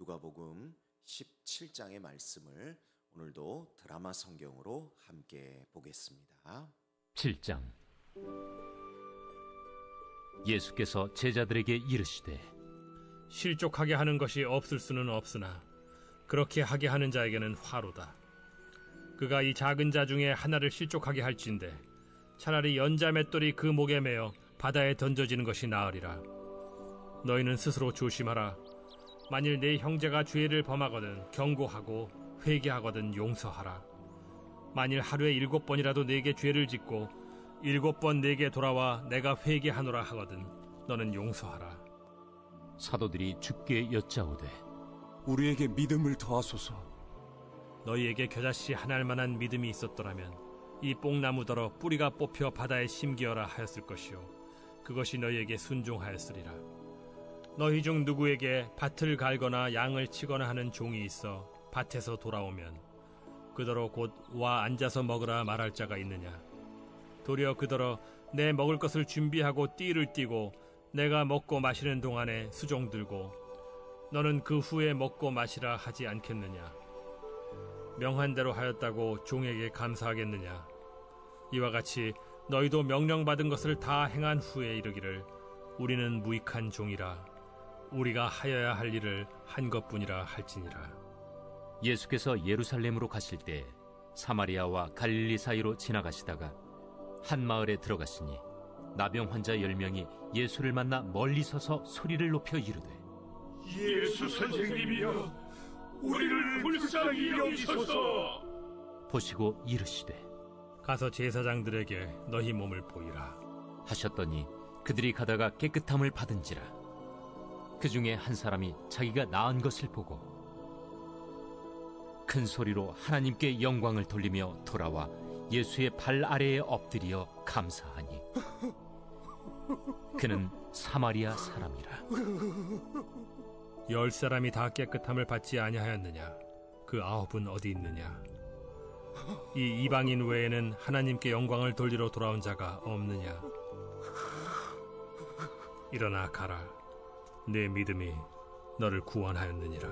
누가복음 17장의 말씀을 오늘도 드라마 성경으로 함께 보겠습니다. 7장. 예수께서 제자들에게 이르시되 실족하게 하는 것이 없을 수는 없으나 그렇게 하게 하는 자에게는 화로다. 그가 이 작은 자 중에 하나를 실족하게 할진대 차라리 연자 맷돌이 그 목에 매어 바다에 던져지는 것이 나으리라. 너희는 스스로 조심하라. 만일 네 형제가 죄를 범하거든 경고하고 회개하거든 용서하라. 만일 하루에 7번이라도 네게 죄를 짓고 7번 네게 돌아와 내가 회개하노라 하거든 너는 용서하라. 사도들이 주께 여짜오되 우리에게 믿음을 더하소서. 너희에게 겨자씨 하나할 만한 믿음이 있었더라면 이 뽕나무더러 뿌리가 뽑혀 바다에 심기어라 하였을 것이요 그것이 너희에게 순종하였으리라. 너희 중 누구에게 밭을 갈거나 양을 치거나 하는 종이 있어 밭에서 돌아오면 그더러 곧 와 앉아서 먹으라 말할 자가 있느냐? 도리어 그더러 내 먹을 것을 준비하고 띠를 띠고 내가 먹고 마시는 동안에 수종 들고 너는 그 후에 먹고 마시라 하지 않겠느냐? 명한 대로 하였다고 종에게 감사하겠느냐? 이와 같이 너희도 명령받은 것을 다 행한 후에 이르기를 우리는 무익한 종이라 우리가 하여야 할 일을 한 것뿐이라 할지니라. 예수께서 예루살렘으로 가실 때 사마리아와 갈릴리 사이로 지나가시다가 한 마을에 들어가시니 나병 환자 10명이 예수를 만나 멀리 서서 소리를 높여 이르되 예수 선생님이여 우리를 불쌍히 여기소서. 보시고 이르시되 가서 제사장들에게 너희 몸을 보이라 하셨더니 그들이 가다가 깨끗함을 받은지라. 그 중에 한 사람이 자기가 나은 것을 보고 큰 소리로 하나님께 영광을 돌리며 돌아와 예수의 발 아래에 엎드려 감사하니 그는 사마리아 사람이라. 10사람이 다 깨끗함을 받지 아니하였느냐? 그 9은 어디 있느냐? 이 이방인 외에는 하나님께 영광을 돌리러 돌아온 자가 없느냐? 일어나 가라. 내 믿음이 너를 구원하였느니라.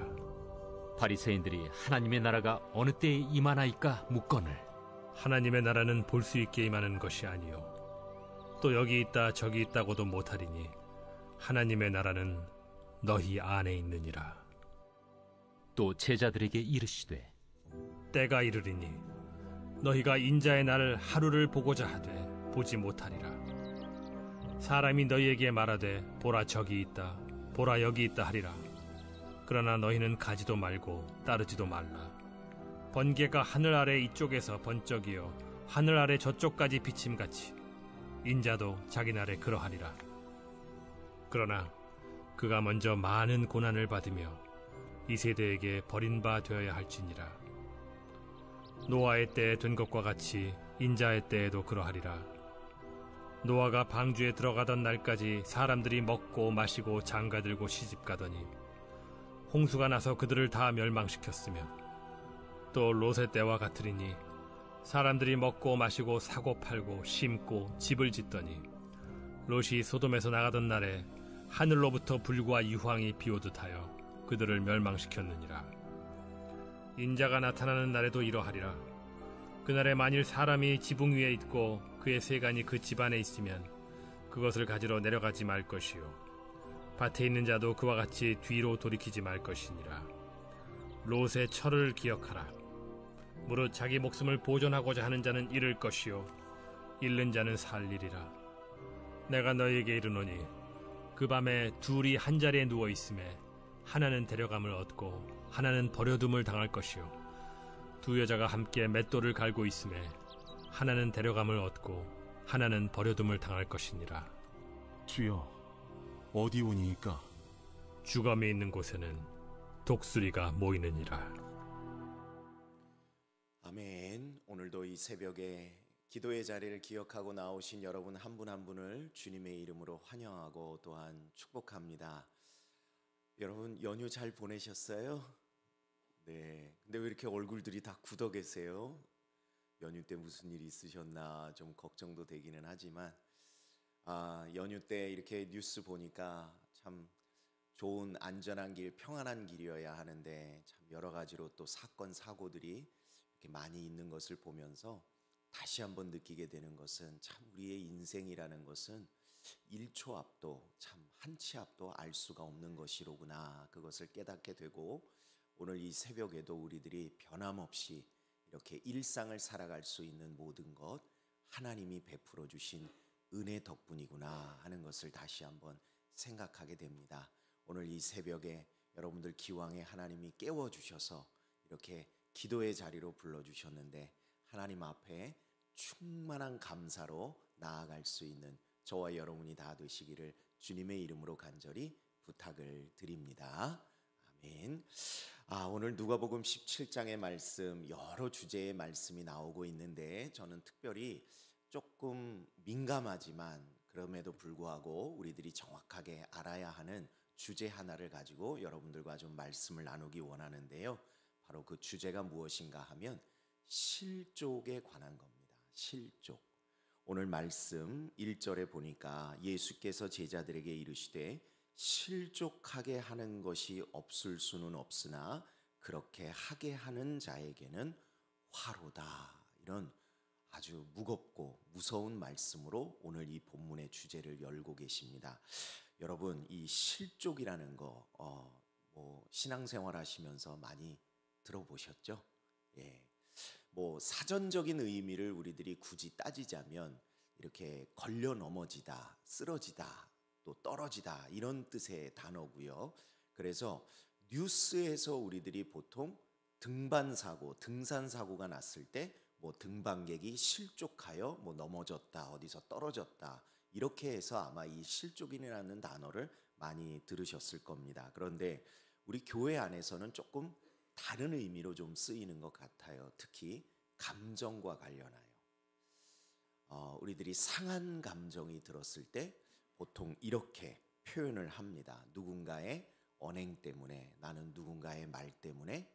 바리새인들이 하나님의 나라가 어느 때에 임하나이까 묻거늘 하나님의 나라는 볼 수 있게 임하는 것이 아니요 또 여기 있다 저기 있다고도 못하리니 하나님의 나라는 너희 안에 있느니라. 또 제자들에게 이르시되 때가 이르리니 너희가 인자의 날 하루를 보고자 하되 보지 못하리라. 사람이 너희에게 말하되 보라 저기 있다 보라 여기 있다 하리라. 그러나 너희는 가지도 말고 따르지도 말라. 번개가 하늘 아래 이쪽에서 번쩍이어 하늘 아래 저쪽까지 비침같이 인자도 자기 날에 그러하리라. 그러나 그가 먼저 많은 고난을 받으며 이 세대에게 버린 바 되어야 할지니라. 노아의 때에 된 것과 같이 인자의 때에도 그러하리라. 노아가 방주에 들어가던 날까지 사람들이 먹고 마시고 장가들고 시집가더니 홍수가 나서 그들을 다 멸망시켰으며 또 롯의 때와 같으리니 사람들이 먹고 마시고 사고 팔고 심고 집을 짓더니 롯이 소돔에서 나가던 날에 하늘로부터 불과 유황이 비오듯 하여 그들을 멸망시켰느니라. 인자가 나타나는 날에도 이러하리라. 그날에 만일 사람이 지붕 위에 있고 그의 세간이 그 집 안에 있으면 그것을 가지러 내려가지 말 것이요 밭에 있는 자도 그와 같이 뒤로 돌이키지 말 것이니라. 롯의 철을 기억하라. 무릇 자기 목숨을 보존하고자 하는 자는 잃을 것이요 잃는 자는 살리리라. 내가 너희에게 이르노니 그 밤에 둘이 한 자리에 누워 있음에 하나는 데려감을 얻고 하나는 버려둠을 당할 것이요 두 여자가 함께 맷돌을 갈고 있음에 하나는 데려감을 얻고 하나는 버려둠을 당할 것이니라. 주여, 어디 오니이까? 주검이 있는 곳에는 독수리가 모이느니라. 아멘. 오늘도 이 새벽에 기도의 자리를 기억하고 나오신 여러분 한 분 한 분을 주님의 이름으로 환영하고 또한 축복합니다. 여러분 연휴 잘 보내셨어요? 네. 근데 왜 이렇게 얼굴들이 다 굳어 계세요? 연휴 때 무슨 일이 있으셨나 좀 걱정도 되기는 하지만 연휴 때 이렇게 뉴스 보니까 참 좋은 안전한 길, 평안한 길이어야 하는데 참 여러 가지로 또 사건, 사고들이 이렇게 많이 있는 것을 보면서 다시 한번 느끼게 되는 것은 참 우리의 인생이라는 것은 1초 앞도 참 한 치 앞도 알 수가 없는 것이로구나, 그것을 깨닫게 되고, 오늘 이 새벽에도 우리들이 변함없이 이렇게 일상을 살아갈 수 있는 모든 것 하나님이 베풀어 주신 은혜 덕분이구나 하는 것을 다시 한번 생각하게 됩니다. 오늘 이 새벽에 여러분들 기왕에 하나님이 깨워주셔서 이렇게 기도의 자리로 불러주셨는데 하나님 앞에 충만한 감사로 나아갈 수 있는 저와 여러분이 다 되시기를 주님의 이름으로 간절히 부탁을 드립니다. 아멘. 오늘 누가복음 17장의 말씀, 여러 주제의 말씀이 나오고 있는데 저는 특별히 조금 민감하지만 그럼에도 불구하고 우리들이 정확하게 알아야 하는 주제 하나를 가지고 여러분들과 좀 말씀을 나누기 원하는데요. 바로 그 주제가 무엇인가 하면 실족에 관한 겁니다. 실족. 오늘 말씀 1절에 보니까 예수께서 제자들에게 이르시되 실족하게 하는 것이 없을 수는 없으나 그렇게 하게 하는 자에게는 화로다. 이런 아주 무겁고 무서운 말씀으로 오늘 이 본문의 주제를 열고 계십니다. 여러분, 이 실족이라는 거 신앙생활 하시면서 많이 들어보셨죠? 예. 사전적인 의미를 우리들이 굳이 따지자면 이렇게 걸려 넘어지다, 쓰러지다, 또 떨어지다, 이런 뜻의 단어고요. 그래서 뉴스에서 우리들이 보통 등반사고, 등산사고가 났을 때 등반객이 실족하여 넘어졌다, 어디서 떨어졌다, 이렇게 해서 아마 이 실족이라는 단어를 많이 들으셨을 겁니다. 그런데 우리 교회 안에서는 조금 다른 의미로 좀 쓰이는 것 같아요. 특히 감정과 관련하여. 우리들이 상한 감정이 들었을 때 보통 이렇게 표현을 합니다. 누군가의 언행 때문에, 나는 누군가의 말 때문에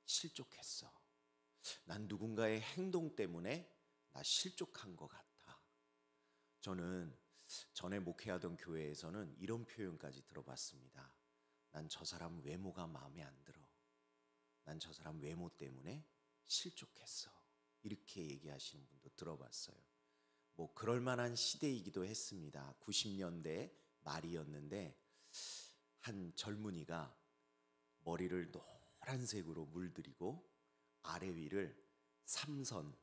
실족했어. 난 누군가의 행동 때문에 나 실족한 것 같아. 저는 전에 목회하던 교회에서는 이런 표현까지 들어봤습니다. 난 저 사람 외모가 마음에 안 들어. 난 저 사람 외모 때문에 실족했어. 이렇게 얘기하시는 분도 들어봤어요. 그럴 만한 시대이기도 했습니다. 90년대 말이었는데 한 젊은이가 머리를 노란색으로 물들이고 아래 위를 삼선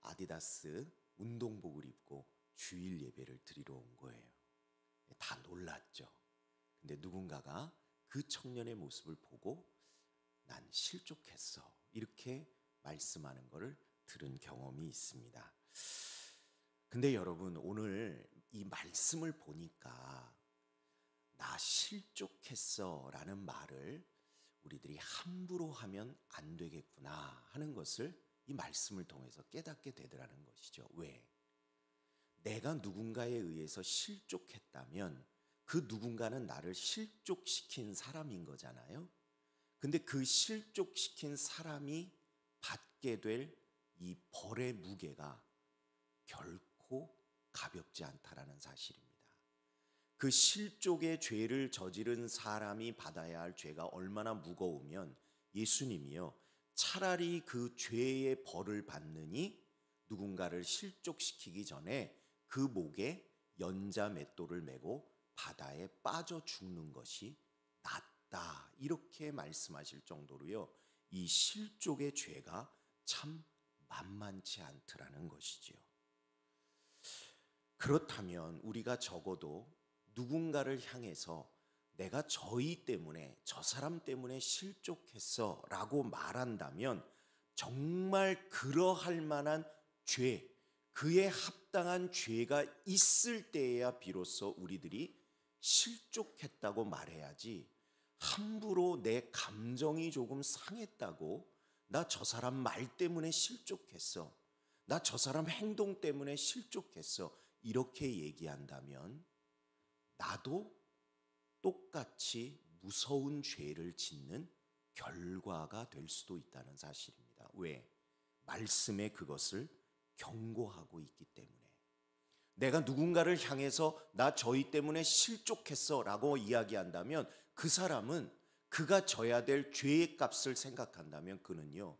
아디다스 운동복을 입고 주일 예배를 드리러 온 거예요. 다 놀랐죠. 근데 누군가가 그 청년의 모습을 보고 난 실족했어, 이렇게 말씀하는 것을 들은 경험이 있습니다. 근데 여러분, 오늘 이 말씀을 보니까 나 실족했어 라는 말을 우리들이 함부로 하면 안 되겠구나 하는 것을 이 말씀을 통해서 깨닫게 되더라는 것이죠. 왜? 내가 누군가에 의해서 실족했다면 그 누군가는 나를 실족시킨 사람인 거잖아요. 근데 그 실족시킨 사람이 받게 될 이 벌의 무게가 결코 가볍지 않다라는 사실입니다. 그 실족의 죄를 저지른 사람이 받아야 할 죄가 얼마나 무거우면 예수님이요, 차라리 그 죄의 벌을 받느니 누군가를 실족시키기 전에 그 목에 연자 맷돌을 메고 바다에 빠져 죽는 것이 낫다, 이렇게 말씀하실 정도로요, 이 실족의 죄가 참 만만치 않더라는 것이지요. 그렇다면 우리가 적어도 누군가를 향해서 내가 저희 때문에, 저 사람 때문에 실족했어 라고 말한다면 정말 그러할 만한 죄, 그에 합당한 죄가 있을 때에야 비로소 우리들이 실족했다고 말해야지, 함부로 내 감정이 조금 상했다고 나 저 사람 말 때문에 실족했어, 나 저 사람 행동 때문에 실족했어, 이렇게 얘기한다면 나도 똑같이 무서운 죄를 짓는 결과가 될 수도 있다는 사실입니다. 왜? 말씀에 그것을 경고하고 있기 때문에. 내가 누군가를 향해서 나 저희 때문에 실족했어 라고 이야기한다면 그 사람은 그가 져야 될 죄의 값을 생각한다면 그는요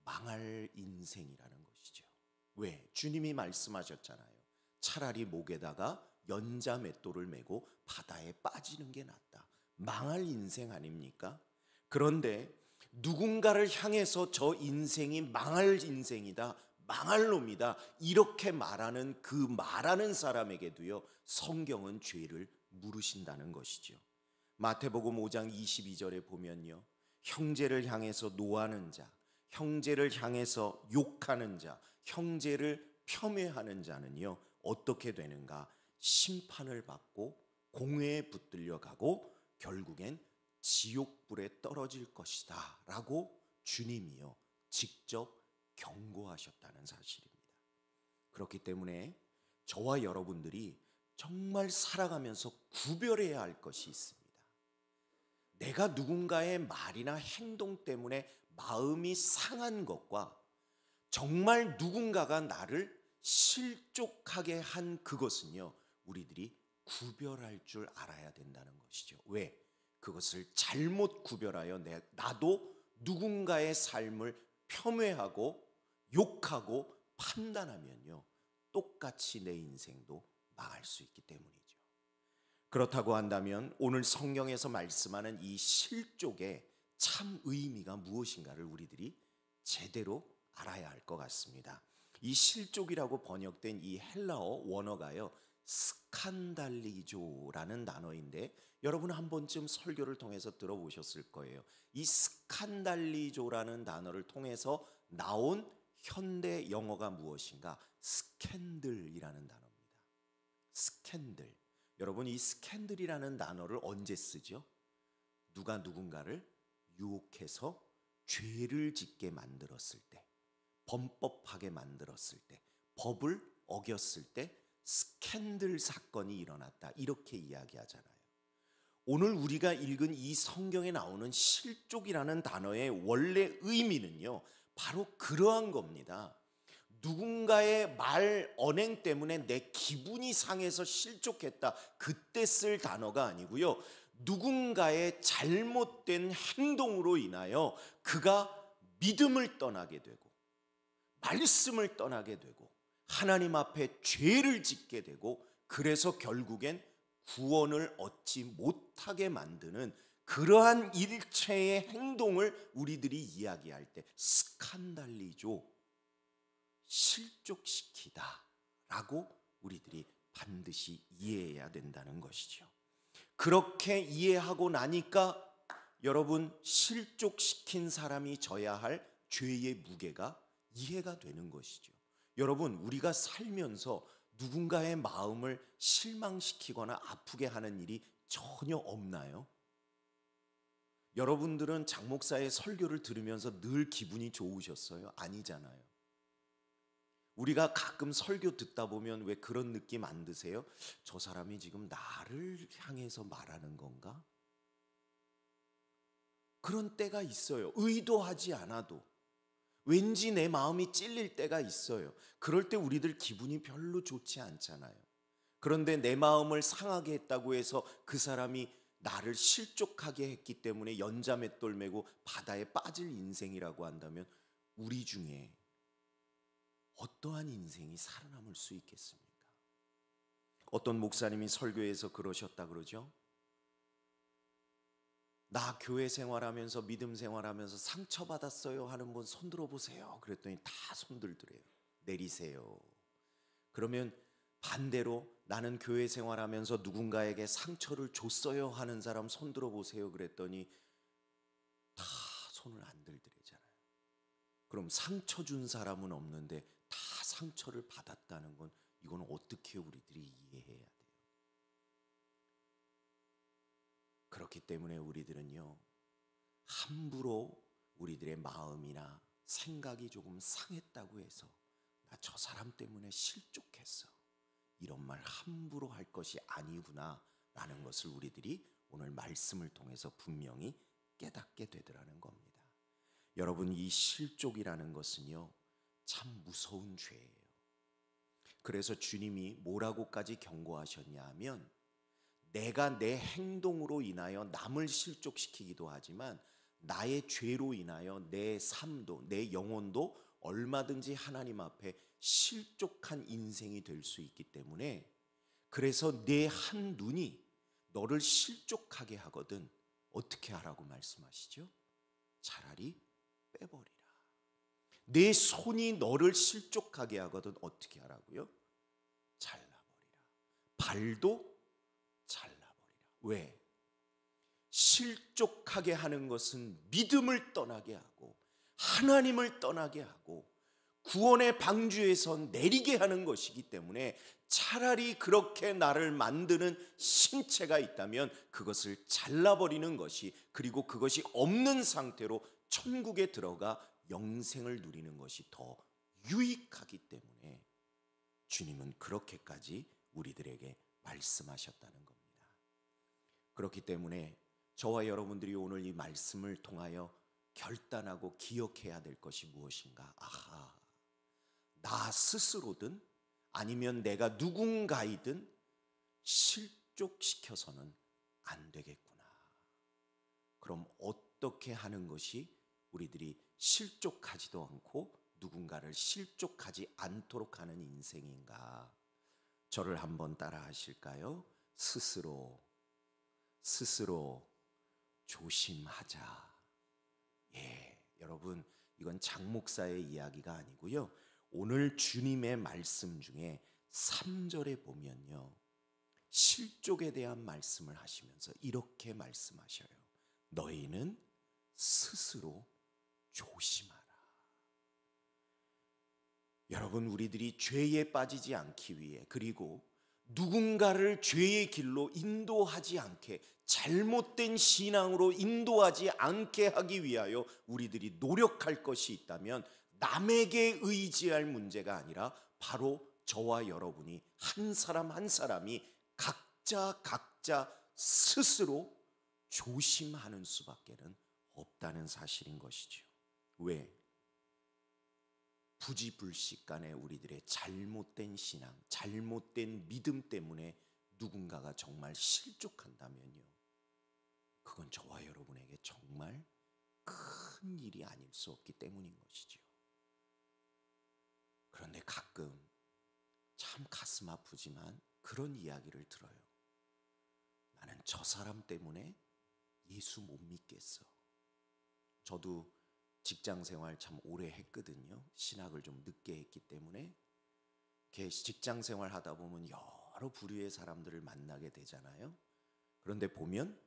망할 인생이라는 것이죠. 왜? 주님이 말씀하셨잖아요. 차라리 목에다가 연자 맷돌을 메고 바다에 빠지는 게 낫다. 망할 인생 아닙니까? 그런데 누군가를 향해서 저 인생이 망할 인생이다, 망할 놈이다 이렇게 말하는 그 말하는 사람에게도요 성경은 죄를 물으신다는 것이죠. 마태복음 5장 22절에 보면요, 형제를 향해서 노하는 자, 형제를 향해서 욕하는 자, 형제를 폄훼하는 자는요 어떻게 되는가? 심판을 받고 공회에 붙들려 가고 결국엔 지옥불에 떨어질 것이다 라고 주님이요 직접 경고하셨다는 사실입니다. 그렇기 때문에 저와 여러분들이 정말 살아가면서 구별해야 할 것이 있습니다. 내가 누군가의 말이나 행동 때문에 마음이 상한 것과 정말 누군가가 나를 실족하게 한 그것은요 우리들이 구별할 줄 알아야 된다는 것이죠. 왜? 그것을 잘못 구별하여 나도 누군가의 삶을 폄훼하고 욕하고 판단하면요 똑같이 내 인생도 망할 수 있기 때문이죠. 그렇다고 한다면 오늘 성경에서 말씀하는 이 실족의 참 의미가 무엇인가를 우리들이 제대로 알아야 할 것 같습니다. 이 실족이라고 번역된 이 헬라어 원어가요 스칸달리조라는 단어인데 여러분 한 번쯤 설교를 통해서 들어보셨을 거예요. 이 스칸달리조라는 단어를 통해서 나온 현대 영어가 무엇인가? 스캔들이라는 단어입니다. 스캔들. 여러분 이 스캔들이라는 단어를 언제 쓰죠? 누가 누군가를 유혹해서 죄를 짓게 만들었을 때, 범법하게 만들었을 때, 법을 어겼을 때 스캔들 사건이 일어났다 이렇게 이야기하잖아요. 오늘 우리가 읽은 이 성경에 나오는 실족이라는 단어의 원래 의미는요 바로 그러한 겁니다. 누군가의 말 언행 때문에 내 기분이 상해서 실족했다 그때 쓸 단어가 아니고요, 누군가의 잘못된 행동으로 인하여 그가 믿음을 떠나게 되고 말씀을 떠나게 되고 하나님 앞에 죄를 짓게 되고 그래서 결국엔 구원을 얻지 못하게 만드는 그러한 일체의 행동을 우리들이 이야기할 때 스칸달리조, 실족시키다 라고 우리들이 반드시 이해해야 된다는 것이죠. 그렇게 이해하고 나니까 여러분 실족시킨 사람이 져야 할 죄의 무게가 이해가 되는 것이죠. 여러분 우리가 살면서 누군가의 마음을 실망시키거나 아프게 하는 일이 전혀 없나요? 여러분들은 장 목사의 설교를 들으면서 늘 기분이 좋으셨어요? 아니잖아요. 우리가 가끔 설교 듣다 보면 왜 그런 느낌 안 드세요? 저 사람이 지금 나를 향해서 말하는 건가? 그런 때가 있어요. 의도하지 않아도 왠지 내 마음이 찔릴 때가 있어요. 그럴 때 우리들 기분이 별로 좋지 않잖아요. 그런데 내 마음을 상하게 했다고 해서 그 사람이 나를 실족하게 했기 때문에 연자맷돌 메고 바다에 빠질 인생이라고 한다면 우리 중에 어떠한 인생이 살아남을 수 있겠습니까? 어떤 목사님이 설교에서 그러셨다 그러죠. 나 교회 생활하면서 믿음 생활하면서 상처받았어요 하는 분 손들어 보세요. 그랬더니 다 손들더래요. 내리세요. 그러면 반대로 나는 교회 생활하면서 누군가에게 상처를 줬어요 하는 사람 손들어 보세요. 그랬더니 다 손을 안 들더래잖아요. 그럼 상처 준 사람은 없는데 다 상처를 받았다는 건 이건 어떻게 우리들이 이해해야 돼요? 그렇기 때문에 우리들은요 함부로 우리들의 마음이나 생각이 조금 상했다고 해서 나 저 사람 때문에 실족했어 이런 말 함부로 할 것이 아니구나 라는 것을 우리들이 오늘 말씀을 통해서 분명히 깨닫게 되더라는 겁니다. 여러분 이 실족이라는 것은요 참 무서운 죄예요. 그래서 주님이 뭐라고까지 경고하셨냐 하면 내가 내 행동으로 인하여 남을 실족시키기도 하지만 나의 죄로 인하여 내 삶도 내 영혼도 얼마든지 하나님 앞에 실족한 인생이 될 수 있기 때문에 그래서 내 한 눈이 너를 실족하게 하거든 어떻게 하라고 말씀하시죠? 차라리 빼버리라. 내 손이 너를 실족하게 하거든 어떻게 하라고요? 잘라버리라. 발도 잘라버리라. 왜? 실족하게 하는 것은 믿음을 떠나게 하고 하나님을 떠나게 하고 구원의 방주에서 내리게 하는 것이기 때문에 차라리 그렇게 나를 만드는 신체가 있다면 그것을 잘라버리는 것이, 그리고 그것이 없는 상태로 천국에 들어가 영생을 누리는 것이 더 유익하기 때문에 주님은 그렇게까지 우리들에게 말씀하셨다는 겁니다. 그렇기 때문에 저와 여러분들이 오늘 이 말씀을 통하여 결단하고 기억해야 될 것이 무엇인가? 아하, 나 스스로든 아니면 내가 누군가이든 실족시켜서는 안 되겠구나. 그럼 어떻게 하는 것이 우리들이 실족하지도 않고 누군가를 실족하지 않도록 하는 인생인가? 저를 한번 따라 하실까요? 스스로 조심하자. 예, 여러분, 이건 장 목사의 이야기가 아니고요. 오늘 주님의 말씀 중에 3절에 보면요, 실족에 대한 말씀을 하시면서 이렇게 말씀하셔요. 너희는 스스로 조심하라. 여러분, 우리들이 죄에 빠지지 않기 위해, 그리고 누군가를 죄의 길로 인도하지 않게, 잘못된 신앙으로 인도하지 않게 하기 위하여 우리들이 노력할 것이 있다면 남에게 의지할 문제가 아니라 바로 저와 여러분이 한 사람 한 사람이 각자 스스로 조심하는 수밖에는 없다는 사실인 것이죠. 왜? 부지불식간에 우리들의 잘못된 신앙, 잘못된 믿음 때문에 누군가가 정말 실족한다면요, 그건 저와 여러분에게 정말 큰 일이 아닐 수 없기 때문인 것이죠. 그런데 가끔 참 가슴 아프지만 그런 이야기를 들어요. 나는 저 사람 때문에 예수 못 믿겠어. 저도 직장 생활 참 오래 했거든요. 신학을 좀 늦게 했기 때문에. 직장 생활 하다 보면 여러 부류의 사람들을 만나게 되잖아요. 그런데 보면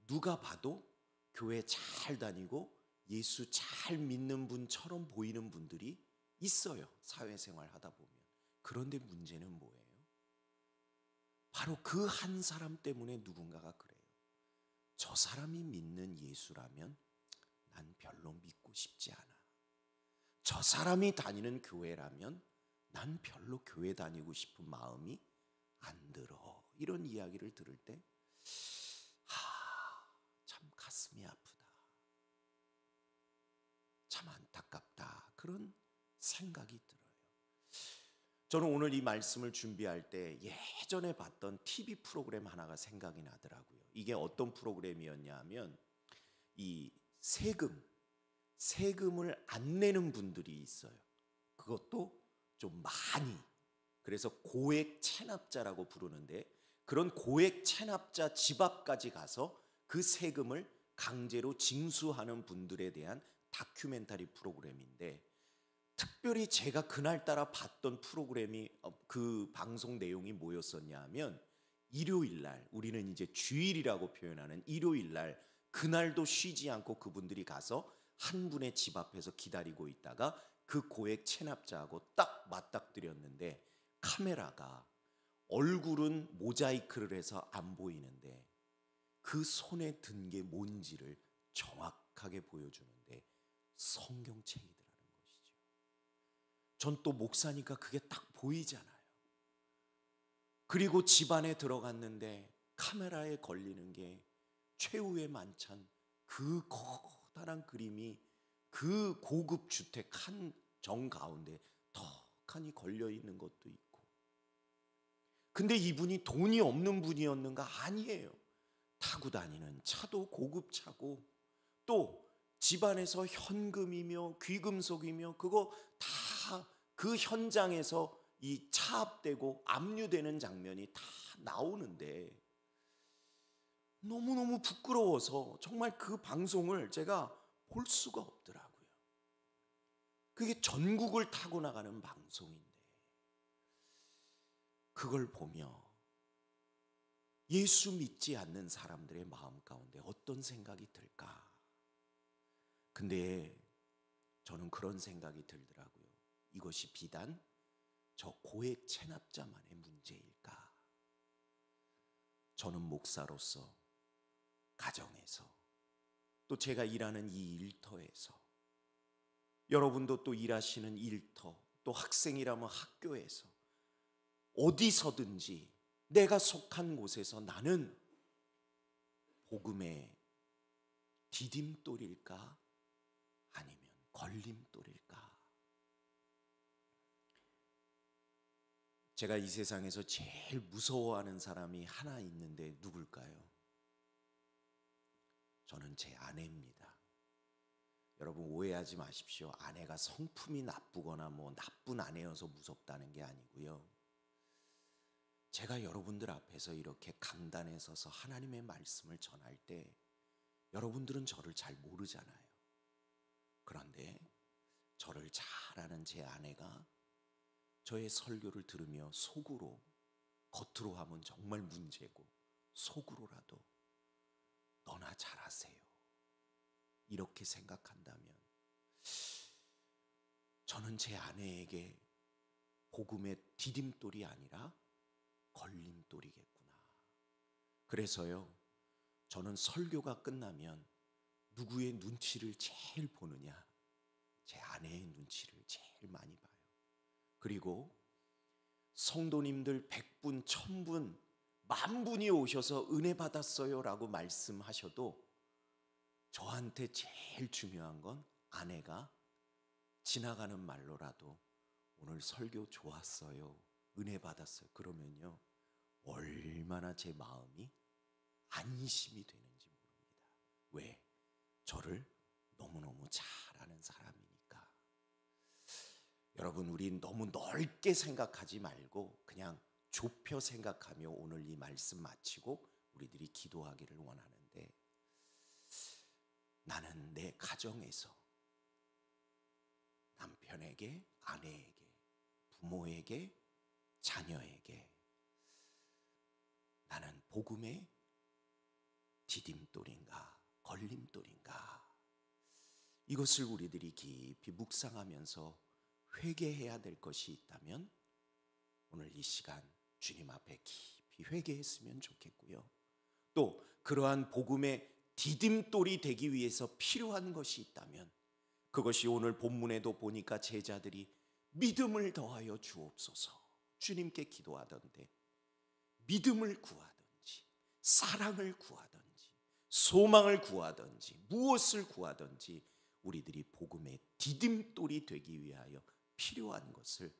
누가 봐도 교회 잘 다니고 예수 잘 믿는 분처럼 보이는 분들이 있어요. 사회생활 하다 보면. 그런데 문제는 뭐예요? 바로 그 한 사람 때문에 누군가가 그래요. 저 사람이 믿는 예수라면 난 별로 믿고 싶지 않아. 저 사람이 다니는 교회라면 난 별로 교회 다니고 싶은 마음이 안 들어. 이런 이야기를 들을 때 참 가슴이 아프다. 참 안타깝다. 그런 생각이 들어요. 저는 오늘 이 말씀을 준비할 때 예전에 봤던 TV 프로그램 하나가 생각이 나더라고요. 이게 어떤 프로그램이었냐 하면 이 세금을 안 내는 분들이 있어요. 그것도 좀 많이. 그래서 고액 체납자라고 부르는데, 그런 고액 체납자 집 앞까지 가서 그 세금을 강제로 징수하는 분들에 대한 다큐멘터리 프로그램인데, 특별히 제가 그날따라 봤던 프로그램이, 그 방송 내용이 뭐였었냐 하면, 일요일날, 우리는 이제 주일이라고 표현하는 일요일날, 그날도 쉬지 않고 그분들이 가서 한 분의 집 앞에서 기다리고 있다가 그 고액 체납자하고 딱 맞닥뜨렸는데, 카메라가 얼굴은 모자이크를 해서 안 보이는데 그 손에 든 게 뭔지를 정확하게 보여주는데 성경책이더라는 것이죠. 전 또 목사니까 그게 딱 보이잖아요. 그리고 집 안에 들어갔는데 카메라에 걸리는 게 최후의 만찬, 그 커다란 그림이 그 고급 주택 한 정 가운데 턱하니 걸려 있는 것도 있고, 근데 이분이 돈이 없는 분이었는가? 아니에요. 타고 다니는 차도 고급 차고 또 집안에서 현금이며 귀금속이며 그거 다 그 현장에서 이 차압되고 압류되는 장면이 다 나오는데 너무너무 부끄러워서 정말 그 방송을 제가 볼 수가 없더라고요. 그게 전국을 타고 나가는 방송인데 그걸 보며 예수 믿지 않는 사람들의 마음 가운데 어떤 생각이 들까? 근데 저는 그런 생각이 들더라고요. 이것이 비단 저 고액 체납자만의 문제일까? 저는 목사로서 가정에서 또 제가 일하는 이 일터에서 여러분도 또 일하시는 일터 또 학생이라면 학교에서 어디서든지 내가 속한 곳에서 나는 복음의 디딤돌일까? 아니면 걸림돌일까? 제가 이 세상에서 제일 무서워하는 사람이 하나 있는데 누굴까요? 저는 제 아내입니다. 여러분 오해하지 마십시오. 아내가 성품이 나쁘거나 뭐 나쁜 아내여서 무섭다는 게 아니고요. 제가 여러분들 앞에서 이렇게 강단에 서서 하나님의 말씀을 전할 때 여러분들은 저를 잘 모르잖아요. 그런데 저를 잘 아는 제 아내가 저의 설교를 들으며 속으로, 겉으로 하면 정말 문제고 속으로라도 너나 잘하세요 이렇게 생각한다면 저는 제 아내에게 복음의 디딤돌이 아니라 걸림돌이겠구나. 그래서요, 저는 설교가 끝나면 누구의 눈치를 제일 보느냐? 제 아내의 눈치를 제일 많이 봐요. 그리고 성도님들 100분, 1000분, 10,000분이 오셔서 은혜 받았어요 라고 말씀하셔도 저한테 제일 중요한 건 아내가 지나가는 말로라도 오늘 설교 좋았어요, 은혜 받았어요 그러면요 얼마나 제 마음이 안심이 되는지 모릅니다. 왜? 저를 너무너무 잘 아는 사람이니까. 여러분, 우리 너무 넓게 생각하지 말고 그냥 좁혀 생각하며 오늘 이 말씀 마치고 우리들이 기도하기를 원하는데, 나는 내 가정에서 남편에게, 아내에게, 부모에게, 자녀에게 나는 복음의 디딤돌인가 걸림돌인가, 이것을 우리들이 깊이 묵상하면서 회개해야 될 것이 있다면 오늘 이 시간 주님 앞에 깊이 회개했으면 좋겠고요. 또 그러한 복음의 디딤돌이 되기 위해서 필요한 것이 있다면 그것이 오늘 본문에도 보니까 제자들이 믿음을 더하여 주옵소서 주님께 기도하던데, 믿음을 구하든지 사랑을 구하든지 소망을 구하든지 무엇을 구하든지 우리들이 복음의 디딤돌이 되기 위하여 필요한 것을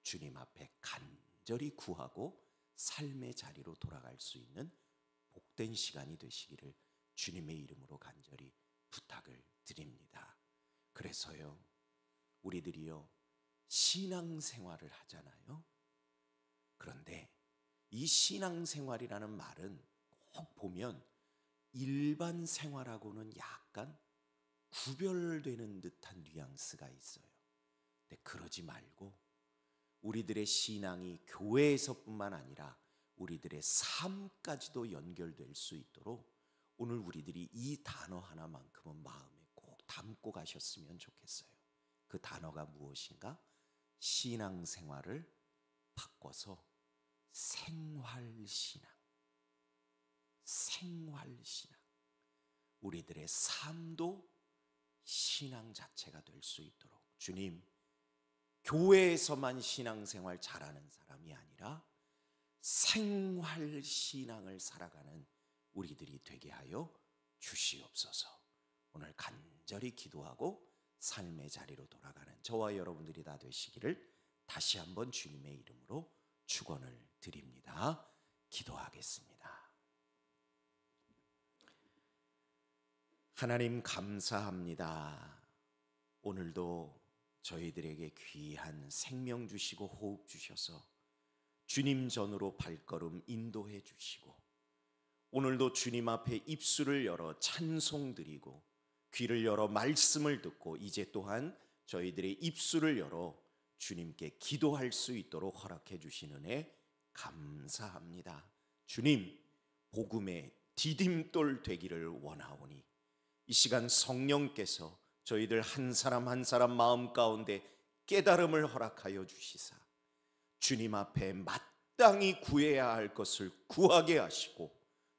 주님 앞에 간절히 구하고 삶의 자리로 돌아갈 수 있는 복된 시간이 되시기를 주님의 이름으로 간절히 부탁을 드립니다. 그래서요, 우리들이요 신앙생활을 하잖아요. 그런데 이 신앙생활이라는 말은 꼭 보면 일반 생활하고는 약간 구별되는 듯한 뉘앙스가 있어요. 근데 그러지 말고 우리들의 신앙이 교회에서뿐만 아니라 우리들의 삶까지도 연결될 수 있도록 오늘 우리들이 이 단어 하나만큼은 마음에 꼭 담고 가셨으면 좋겠어요. 그 단어가 무엇인가? 신앙생활을 바꿔서 생활신앙. 생활신앙. 우리들의 삶도 신앙 자체가 될 수 있도록 주님, 교회에서만 신앙생활 잘하는 사람이 아니라 생활신앙을 살아가는 우리들이 되게 하여 주시옵소서. 오늘 간절히 기도하고 삶의 자리로 돌아가는 저와 여러분들이 다 되시기를 다시 한번 주님의 이름으로 축원을 드립니다. 드립니다. 기도하겠습니다. 하나님 감사합니다. 오늘도 저희들에게 귀한 생명 주시고 호흡 주셔서 주님 전으로 발걸음 인도해 주시고, 오늘도 주님 앞에 입술을 열어 찬송 드리고 귀를 열어 말씀을 듣고 이제 또한 저희들의 입술을 열어 주님께 기도할 수 있도록 허락해 주신 은혜 감사합니다. 주님, 복음의 디딤돌 되기를 원하오니 이 시간 성령께서 저희들 한 사람 한 사람 마음 가운데 깨달음을 허락하여 주시사 주님 앞에 마땅히 구해야 할 것을 구하게 하시고,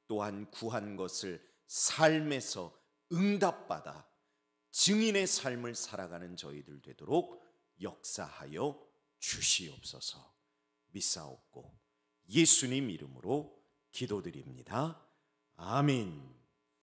또한 구한 것을 삶에서 응답받아 증인의 삶을 살아가는 저희들 되도록 역사하여 주시옵소서. 믿사옵고 예수님 이름으로 기도드립니다. 아멘.